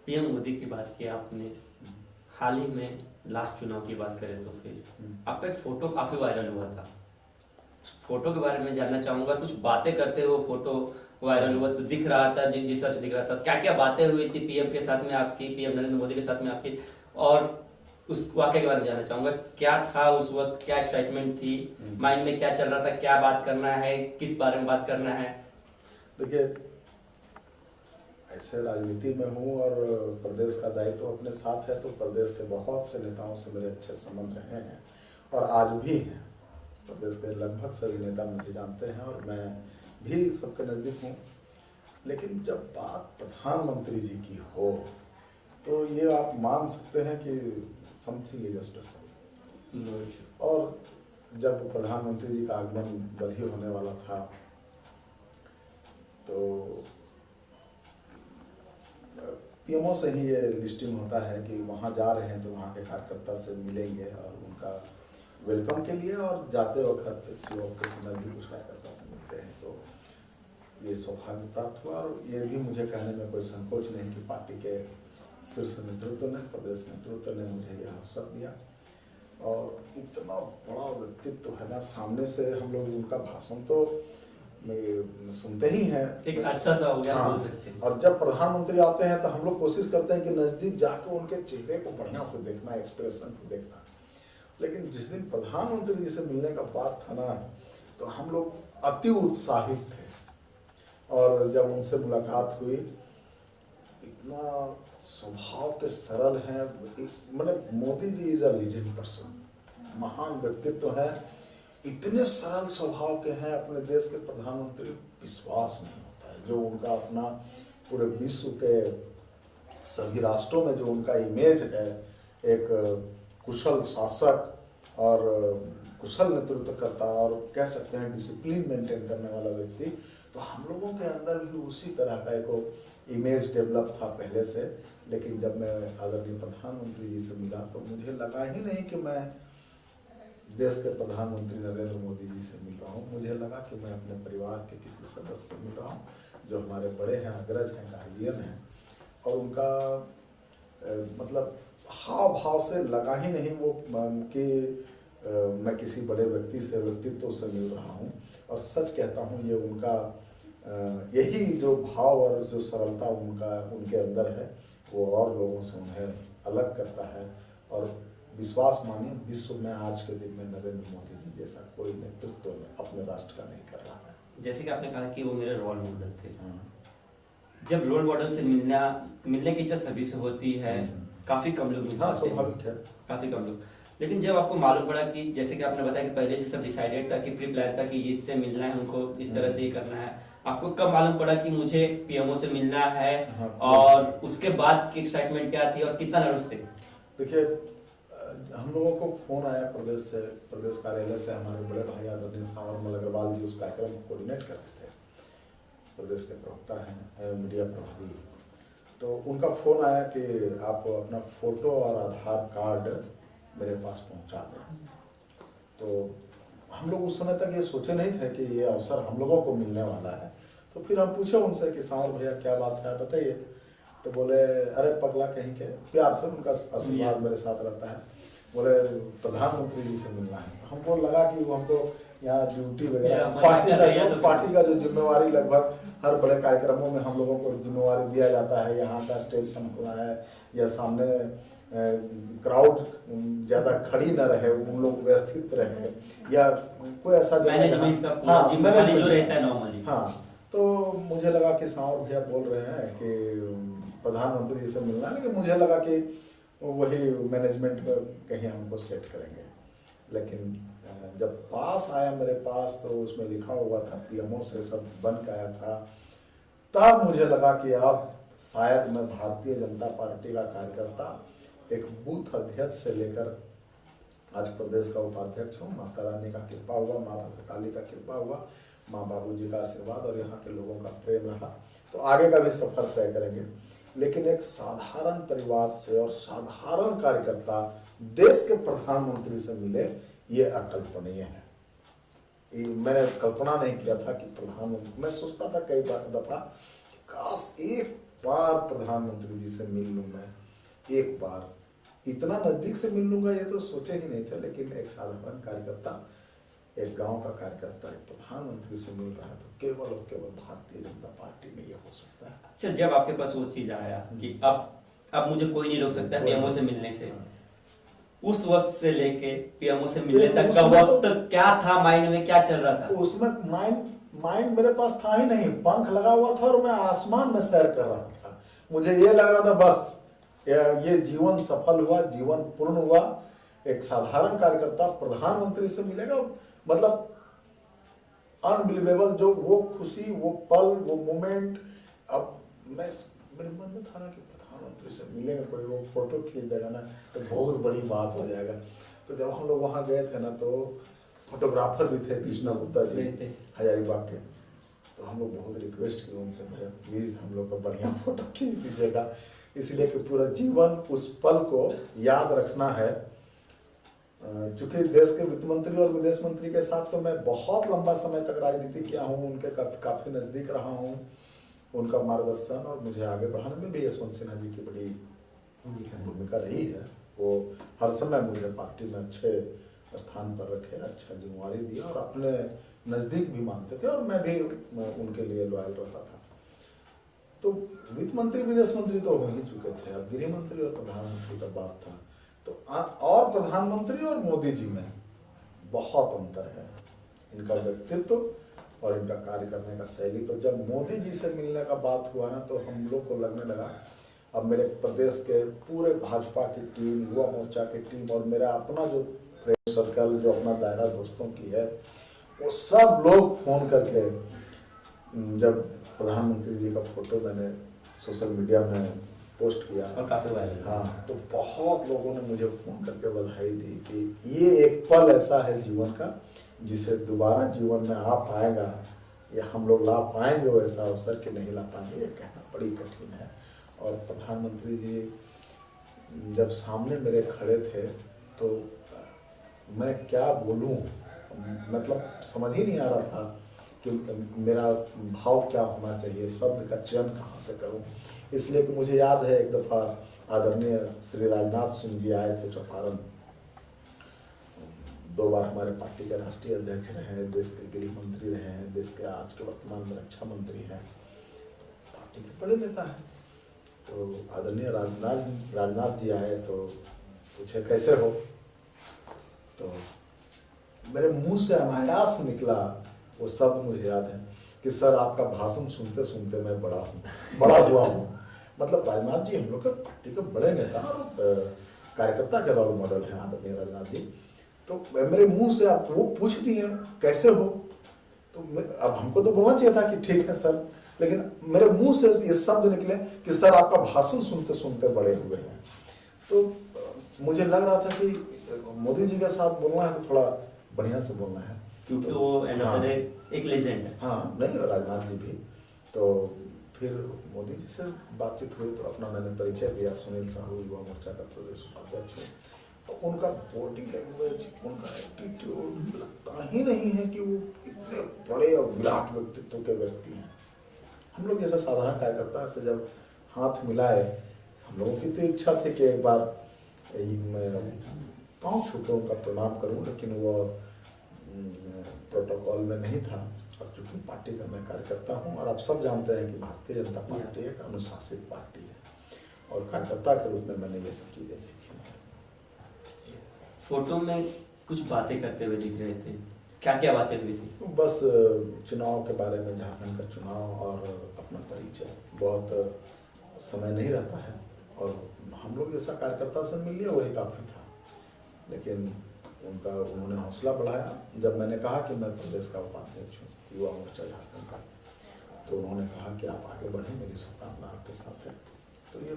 PM Modi की बात की आपने, हाल ही में लास्ट चुनाव की बात करें तो फिर आपका एक फोटो काफी वायरल हुआ था। फोटो के बारे में जानना चाहूंगा, कुछ बातें करते हुए फोटो वायरल हुआ तो दिख रहा था, जिस तरह से दिख रहा था, क्या क्या बातें हुई थी पीएम के साथ में आपकी, पीएम नरेंद्र मोदी के साथ में आपकी, और उस वाकये के बारे में जानना चाहूंगा। क्या था उस वक्त, क्या एक्साइटमेंट थी, माइंड में क्या चल रहा था, क्या बात करना है, किस बारे में बात करना है? देखिए, ऐसे राजनीति में हूँ और प्रदेश का दायित्व अपने साथ है, तो प्रदेश के बहुत से नेताओं से मेरे अच्छे संबंध रहे हैं और आज भी हैं। प्रदेश के लगभग सभी नेता मुझे जानते हैं और मैं भी सबके नज़दीक हूँ। लेकिन जब बात प्रधानमंत्री जी की हो तो ये आप मान सकते हैं कि समथिंग इज स्पेशल। और जब प्रधानमंत्री जी का आगमन बल्कि होने वाला था तो पीएमओ से ही ये लिस्टिंग होता है कि वहाँ जा रहे हैं तो वहाँ के कार्यकर्ता से मिलेंगे और उनका वेलकम के लिए, और जाते वक्त सीओ के समय भी कुछ कार्यकर्ता से मिलते हैं। तो ये सौभाग्य प्राप्त हुआ और ये भी मुझे कहने में कोई संकोच नहीं कि पार्टी के शीर्ष नेतृत्व ने, प्रदेश नेतृत्व ने मुझे यह अवसर दिया। और इतना बड़ा व्यक्तित्व है ना, सामने से हम लोग उनका भाषण तो सुनते ही हैं, एक अरसा सा हो गया। हाँ, बोल सकते हैं। और जब प्रधानमंत्री आते हैं तो हम लोग कोशिश करते हैं कि नज़दीक जाकर उनके चेहरे को बढ़िया से देखना, एक्सप्रेशन को देखना। लेकिन जिस दिन प्रधानमंत्री जी से मिलने का बात था ना, तो हम लोग अति उत्साहित थे। और जब उनसे मुलाकात हुई, इतना स्वभाव के सरल हैं, मतलब Modi ji is a legend person, महान व्यक्तित्व है, इतने सरल स्वभाव के हैं। अपने देश के प्रधानमंत्री विश्वास नहीं होता है जो उनका अपना पूरे विश्व के सभी राष्ट्रों में जो उनका इमेज है, एक कुशल शासक और कुशल नेतृत्व करता और कह सकते हैं डिसिप्लिन मेंटेन करने वाला व्यक्ति। तो हम लोगों के अंदर भी उसी तरह का एक इमेज डेवलप था पहले से। लेकिन जब मैं आदरणीय प्रधानमंत्री जी से मिला तो मुझे लगा ही नहीं कि मैं देश के प्रधानमंत्री नरेंद्र मोदी जी से मिल रहा हूँ। मुझे लगा कि मैं अपने परिवार के किसी सदस्य से मिल रहा हूँ जो हमारे बड़े हैं, अग्रज हैं, गार्जियन हैं। और उनका मतलब हाव भाव से लगा ही नहीं वो कि मैं किसी बड़े व्यक्तित्व से मिल रहा हूँ। और सच कहता हूँ, ये उनका यही जो भाव और जो सरलता उनके अंदर है, वो और लोगों से उन्हें अलग करता है। और विश्वास मानिए, विश्व में आज के दिन में नरेंद्र मोदी जी जैसा कोई नेतृत्व अपने राष्ट्र का नहीं कर रहा है। जैसे कि आपने कहा कि वो मेरे रोल मॉडल थे। जब रोल मॉडल से मिलने की इच्छा सभी से होती है, काफी कम लोग मिलते हैं। स्वाभाविक है, काफी कम लोग। लेकिन जब आपको मालूम पड़ा कि जैसे कि आपने बताया कि पहले से सब डिसाइडेड था, कि प्री प्लान था कि इससे मिलना है, उनको इस तरह से ही करना है, आपको कब मालूम पड़ा कि मुझे पीएमओ से मिलना है? और उसके बाद की एक्साइटमेंट क्या थी और कितना नर्वस थे? देखिए, हम लोगों को फोन आया प्रदेश कार्यालय से। हमारे बड़े भाई आदरणीय सांवरमल अग्रवाल जी उस कार्यक्रम को कोऑर्डिनेट करते थे, प्रदेश के प्रवक्ता हैं, मीडिया प्रभारी। तो उनका फोन आया कि आप अपना फोटो और आधार कार्ड मेरे पास पहुंचा दें। तो हम लोग उस समय तक ये सोचे नहीं थे कि ये अवसर हम लोगों को मिलने वाला है। तो फिर हम पूछे उनसे कि सांवर भैया क्या बात है, बताइए। तो बोले, अरे पगला कहीं के, प्यार से उनका आशीर्वाद मेरे साथ रहता है। बोले प्रधानमंत्री जी से मिलना है। हमको लगा कि वो हमको यहाँ ड्यूटी वगैरह पार्टी का जो जिम्मेवारी लगभग हर बड़े कार्यक्रमों में हम लोगों को जिम्मेवारी दिया जाता है, यहाँ का स्टेज संभालना है या सामने क्राउड ज़्यादा खड़ी न रहे, उन लोग व्यवस्थित रहे, या कोई ऐसा मैनेजमेंट का जिम्मेवारी जो रहता है नॉर्मली। हाँ, तो मुझे लगा कि सांवर भैया बोल रहे हैं कि प्रधानमंत्री जी से मिलना है, लेकिन मुझे लगा कि वही मैनेजमेंट कहीं हमको सेट करेंगे। लेकिन जब पास आया मेरे पास तो उसमें लिखा हुआ था पीएमओ से सब बन के आया था। तब मुझे लगा कि अब शायद मैं भारतीय जनता पार्टी का कार्यकर्ता एक बूथ अध्यक्ष से लेकर आज प्रदेश का उपाध्यक्ष हूँ। माता रानी का कृपा हुआ, माँ भद्रकाली का कृपा हुआ, माँ बाबूजी का आशीर्वाद और यहाँ के लोगों का प्रेम रहा, तो आगे का भी सफर तय करेंगे। लेकिन एक साधारण परिवार से और साधारण कार्यकर्ता देश के प्रधानमंत्री से मिले, ये अकल्पनीय है। मैंने कल्पना नहीं किया था कि प्रधानमंत्री, मैं सोचता था कई दफा काश एक बार प्रधानमंत्री जी से मिल लूँ मैं, एक बार इतना नज़दीक से मिल लूँगा ये तो सोचे ही नहीं थे। लेकिन एक साधारण कार्यकर्ता, एक गांव का कार्यकर्ता एक प्रधानमंत्री से मिल रहा है तो केवल और केवल भारतीय जनता पार्टी में ये हो सकता है। अच्छा, जब आपके पास वो चीज़ आया कि अब मुझे कोई नहीं रोक सकता पीएमओ से मिलने से, उस वक्त से लेके पीएमओ से मिलने तक का वक्त क्या था, माइंड में क्या चल रहा था? उसमें माइंड मेरे पास था ही नहीं, पंख लगा हुआ था और मैं आसमान में सैर कर रहा था। मुझे ये लग रहा था बस ये जीवन सफल हुआ, जीवन पूर्ण हुआ। एक साधारण कार्यकर्ता प्रधानमंत्री से मिलेगा, मतलब अनबिलीवेबल, जो वो खुशी, वो पल, वो मोमेंट। अब मेरे मन में था ना कि प्रधानमंत्री से मिलेंगे, कोई वो फोटो खींच देगा ना तो बहुत बड़ी बात हो जाएगा। तो जब हम लोग वहाँ गए थे ना तो फोटोग्राफर भी थे कृष्णा गुप्ता जी हजारीबाग के, तो हम लोग बहुत रिक्वेस्ट किए उनसे, भैया प्लीज़ हम लोग का बढ़िया फोटो खींच दीजिएगा, इसलिए कि पूरा जीवन उस पल को याद रखना है। चूँकि देश के वित्त मंत्री और विदेश मंत्री के साथ तो मैं बहुत लंबा समय तक राजनीति किया हूँ, उनके काफ़ी नज़दीक रहा हूँ, उनका मार्गदर्शन और मुझे आगे बढ़ाने में भी यशवंत सिन्हा जी की बड़ी भूमिका रही है। वो हर समय मुझे पार्टी में अच्छे स्थान पर रखे, अच्छा जिम्मेवारी दिया और अपने नज़दीक भी मानते थे और मैं भी उनके लिए लॉयल रहता था। तो वित्त मंत्री विदेश मंत्री तो हो ही चुके थे, अब गृह मंत्री और प्रधानमंत्री का बात था। तो और प्रधानमंत्री और मोदी जी में बहुत अंतर है, इनका व्यक्तित्व और इनका कार्य करने का शैली। तो जब मोदी जी से मिलने का बात हुआ ना तो हम लोग को लगने लगा अब मेरे प्रदेश के पूरे भाजपा की टीम, युवा मोर्चा की टीम और मेरा अपना जो फ्रेंड सर्कल, जो अपना दायरा दोस्तों की है, वो सब लोग फोन करके, जब प्रधानमंत्री जी का फोटो मैंने सोशल मीडिया में पोस्ट किया और काफ़ी वायरल, हाँ, तो बहुत लोगों ने मुझे फोन करके बधाई दी कि ये एक पल ऐसा है जीवन का जिसे दोबारा जीवन में आ पाएगा या हम लोग ला पाएंगे, वैसा अवसर कि नहीं ला पाएंगे, ये कहना बड़ी कठिन है। और प्रधानमंत्री जी जब सामने मेरे खड़े थे तो मैं क्या बोलूं, मतलब समझ ही नहीं आ रहा था कि मेरा भाव क्या होना चाहिए, शब्द का चयन कहाँ से करूं। इसलिए कि मुझे याद है एक दफ़ा आदरणीय श्री राजनाथ सिंह जी आए थे चौपारण, 2 बार हमारे पार्टी के राष्ट्रीय अध्यक्ष रहे हैं, देश के गृह मंत्री रहे हैं, देश के आज के वर्तमान में रक्षा मंत्री हैं, पार्टी के बड़े नेता हैं। तो आदरणीय राजनाथ जी आए तो पूछे कैसे हो, तो मेरे मुंह से अनायास निकला वो शब्द, मुझे याद है कि सर आपका भाषण सुनते सुनते मैं बड़ा हुआ हूँ। मतलब राजनाथ जी हम लोग के पार्टी के बड़े नेता और कार्यकर्ता के रोल मॉडल हैं आदरणीय राजनाथ जी। तो मेरे मुंह से आप वो पूछ दिए कैसे हो, तो अब हमको तो बोलना चाहिए था कि ठीक है सर, लेकिन मेरे मुंह से ये शब्द निकले कि सर आपका भाषण सुनते सुनते बड़े हुए हैं। तो मुझे लग रहा था कि मोदी जी के साथ बोलना है तो थोड़ा बढ़िया से बोलना है, क्योंकि वो एक लेजेंड है। हाँ, नहीं राजनाथ जी भी। तो फिर मोदी जी से बातचीत हुई तो अपना मैंने परिचय दिया, सुनील साहू युवा मोर्चा का प्रदेश उपाध्यक्ष है। तो उनका बॉडी लैंग्वेज, उनका एटीट्यूड लगता ही नहीं है कि वो इतने बड़े और विराट व्यक्तित्व के व्यक्ति हैं। हम लोग जैसे साधारण कार्यकर्ता से जब हाथ मिलाए, हम लोगों की तो इच्छा थी कि एक बार मैं पाँव छू के उनका प्रणाम करूं, लेकिन वो प्रोटोकॉल में नहीं था। और चूँकि पार्टी का मैं कार्यकर्ता हूं और आप सब जानते हैं कि भारतीय जनता पार्टी एक अनुशासित पार्टी है और कार्यकर्ता के रूप में मैंने ये सब चीज़ें सीखी हैं। फोटो में कुछ बातें करते हुए दिख रहे थे, क्या क्या बातें हुई थी? बस चुनाव के बारे में, झारखंड का चुनाव और अपना परिचय। बहुत समय नहीं रहता है और हम लोग जैसा कार्यकर्ता से मिल लिया वही काफ़ी था, लेकिन उन्होंने हौसला बढ़ाया। जब मैंने कहा कि मैं प्रदेश का उपाध्यक्ष हूँ युवा मोर्चा झारखंड का, तो उन्होंने कहा कि आप आगे बढ़ें, मेरी शुभकामना आपके साथ है। तो ये